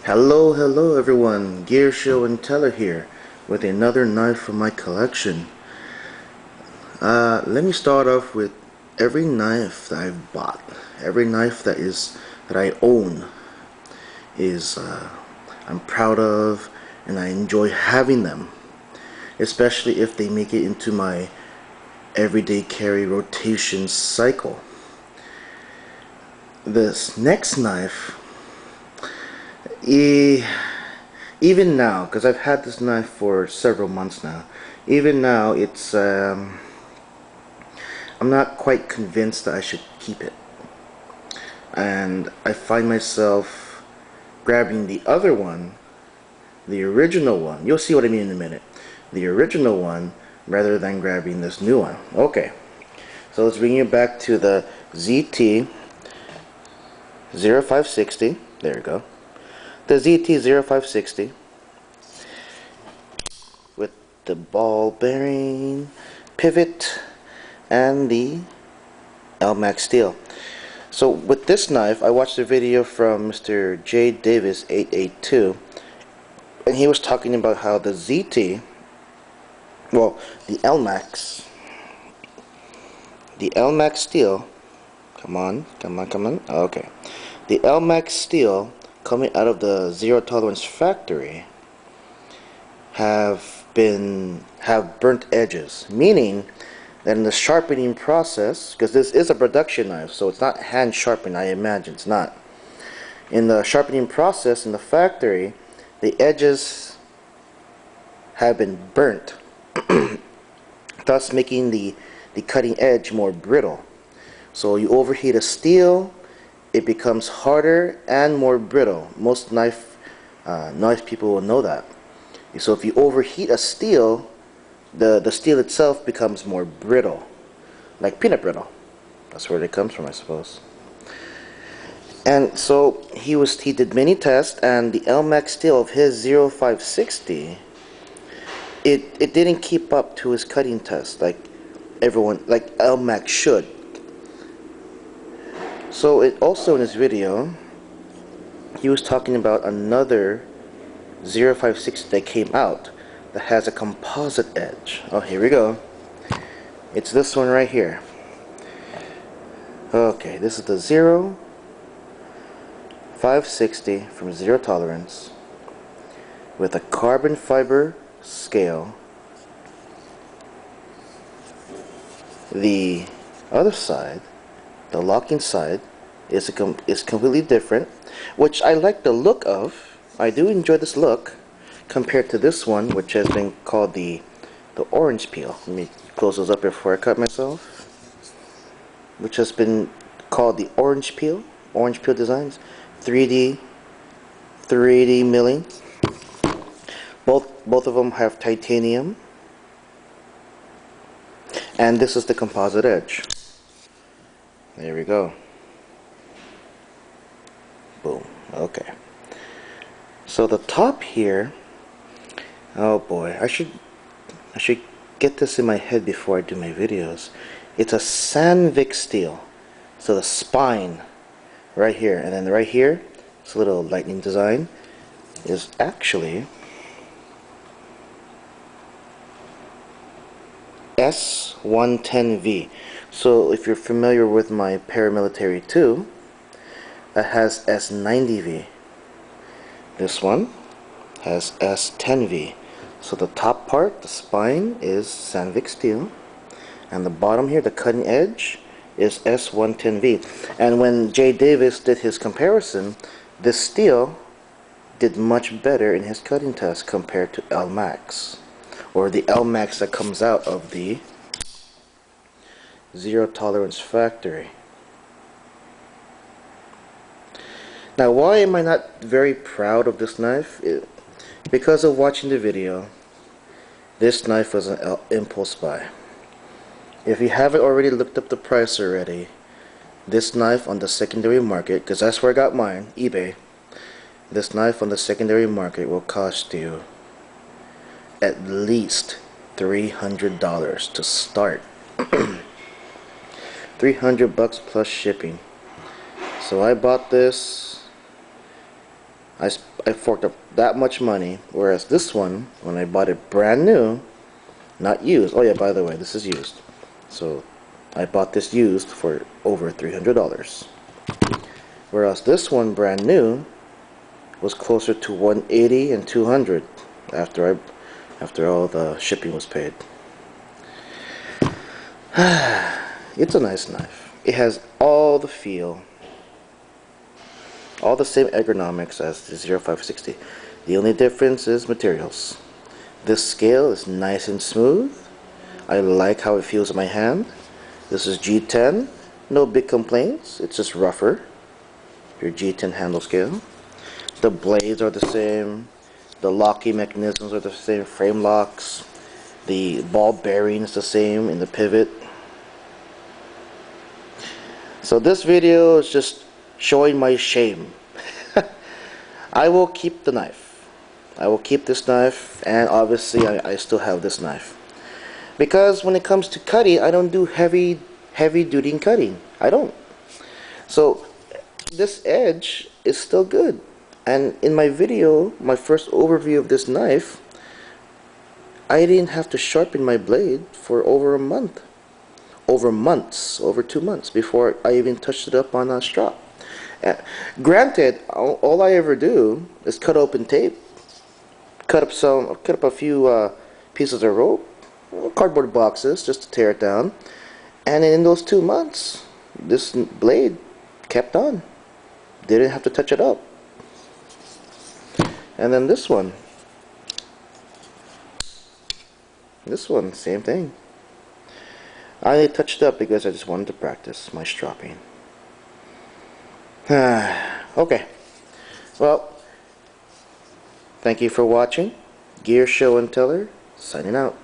Hello everyone, Gear Show and Teller here with another knife from my collection. Let me start off with every knife that I've bought. Every knife that I own is I'm proud of, and I enjoy having them, especially if they make it into my everyday carry rotation cycle. This next knife, even now, because I've had this knife for several months now, even now I'm not quite convinced that I should keep it, and I find myself grabbing the other one, the original one. You'll see what I mean in a minute. The original one rather than grabbing this new one. Okay, so let's bring you back to the ZT 0560. There we go. The ZT 0560 with the ball bearing, pivot, and the Elmax steel. So with this knife, I watched a video from Mr. J Davis 882, and he was talking about how the ZT, well, the Elmax steel, come on, okay, the Elmax steel coming out of the zero tolerance factory have burnt edges, meaning that in the sharpening process, because this is a production knife, so it's not hand sharpened, I imagine it's not. In the sharpening process in the factory, the edges have been burnt, thus making the cutting edge more brittle. So you overheat a steel, it becomes harder and more brittle. Most knife people will know that. So if you overheat a steel, the steel itself becomes more brittle, like peanut brittle. That's where it comes from, I suppose. And so he did many tests, and the Elmax steel of his 0560, it didn't keep up to his cutting test like Elmax should. So it also, in his video, he was talking about another 0560 that came out that has a composite edge. Oh, here we go. It's this one right here. Okay, this is the 0560 from Zero Tolerance with a carbon fiber scale. The other side, the locking side, is completely different, which I like the look of. I do enjoy this look compared to this one, which has been called the orange peel. Let me close those up before I cut myself. Which has been called the orange peel designs, 3D milling. Both of them have titanium, and this is the composite edge. There we go. Boom. Okay. So the top here, oh boy, I should get this in my head before I do my videos. It's a Sandvik steel. So the spine right here, and then right here, this little lightning design is actually S110V. So if you're familiar with my paramilitary 2, that has S90V. This one has S10V. So the top part, the spine, is Sandvik steel, and the bottom here, the cutting edge, is S110V. And when Jay Davis did his comparison, this steel did much better in his cutting test compared to Elmax, or the Elmax that comes out of the Zero Tolerance factory. Now, why am I not very proud of this knife? Because of watching the video, this knife was an impulse buy. If you haven't already looked up the price already, this knife on the secondary market, because that's where I got mine, eBay, this knife on the secondary market will cost you at least $300 to start. $300 plus shipping. So I bought this I forked up that much money, whereas this one, when I bought it brand new, not used. Oh yeah, by the way, this is used. So I bought this used for over $300. Whereas this one, brand new, was closer to 180 and 200 after all the shipping was paid. It's a nice knife. It has all the feel, all the same ergonomics as the 0560. The only difference is materials. This scale is nice and smooth. I like how it feels in my hand. This is G10. No big complaints. It's just rougher. Your G10 handle scale. The blades are the same. The locking mechanisms are the same. Frame locks. The ball bearing is the same in the pivot. So this video is just showing my shame. I will keep the knife. I will keep this knife, and obviously I still have this knife. Because when it comes to cutting, I don't do heavy duty cutting. I don't. So this edge is still good. And in my video, my first overview of this knife, I didn't have to sharpen my blade for over a month. Over 2 months before I even touched it up on a strap. Granted, all I ever do is cut open tape, cut up a few pieces of rope, cardboard boxes just to tear it down, and in those 2 months, this blade kept on. Didn't have to touch it up. And then this one, same thing. I only touched it up because I just wanted to practice my stropping. Okay. Well, thank you for watching. Gear Show and Teller, signing out.